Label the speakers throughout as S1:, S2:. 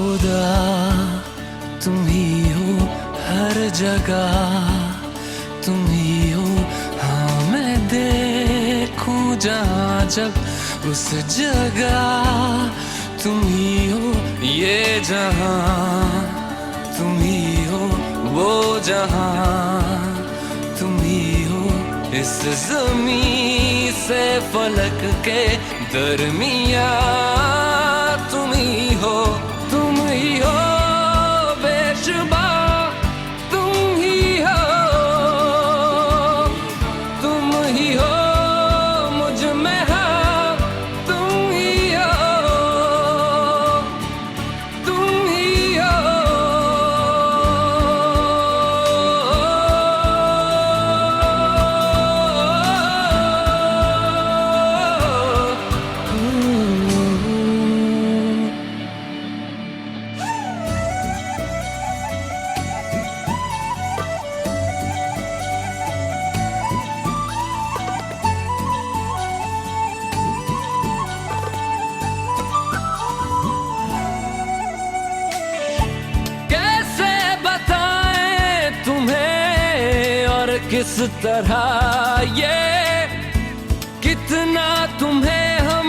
S1: बाखुदा तुम ही हो हर जगह, तुम ही हो। हाँ मैं देखूं जहाँ जब उस जगह तुम ही हो। ये जहाँ तुम ही हो, वो जहाँ तुम ही हो। इस ज़मीं से फलक के दरमियाँ तुम ही हो, तुम ही हो बेशुबा, तुम ही हो, तुम ही हो मुझ में हाँ, तुम ही हो, तुम ही हो। किस तरह ये कितना तुम्हें हम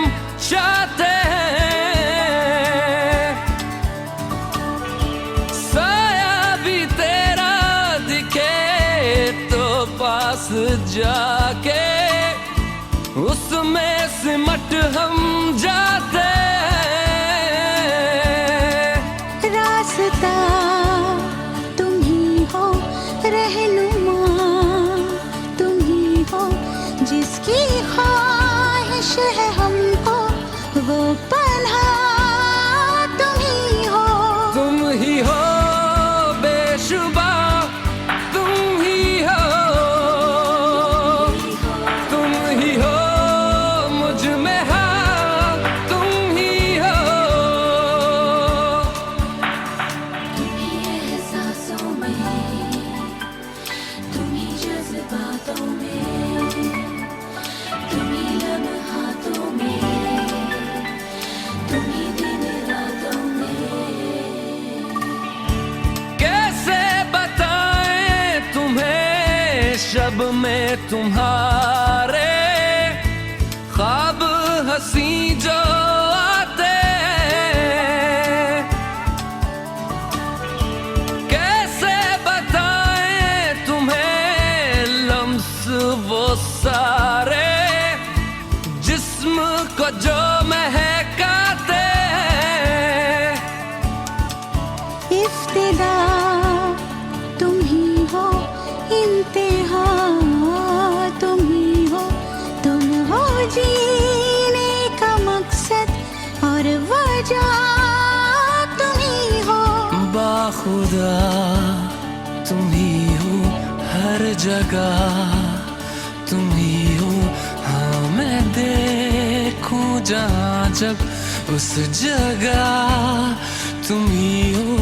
S1: चाहते हैं, साया भी तेरा दिखे तो पास जाके उसमें सिमट हम जाते हैं।
S2: रास्ता तुम ही हो, रहनुमा जिसकी ख्वाहिश है हमको, वो पन्हा तुम ही हो,
S1: तुम ही हो बेशुबा, तुम ही हो, तुम ही हो मुझ में हाँ, तुम ही हो।
S2: तुम ही एहसासों में, तुम ही जज्बातों में,
S1: शब में तुम्हारे ख्वाब हंसी जो आते, कैसे बताएं तुम्हें लम्स वो सारे जिस्म को जो महकाते।
S2: इफ्तिदा तुम ही हो, इंतहा तुम ही हो, तुम हो जीने का मकसद और वजह तुम ही हो।
S1: बाखुदा तुम ही हो हर जगह, तुम ही हो। हाँ मैं देखूं जहाँ जब उस जगह तुम ही हो।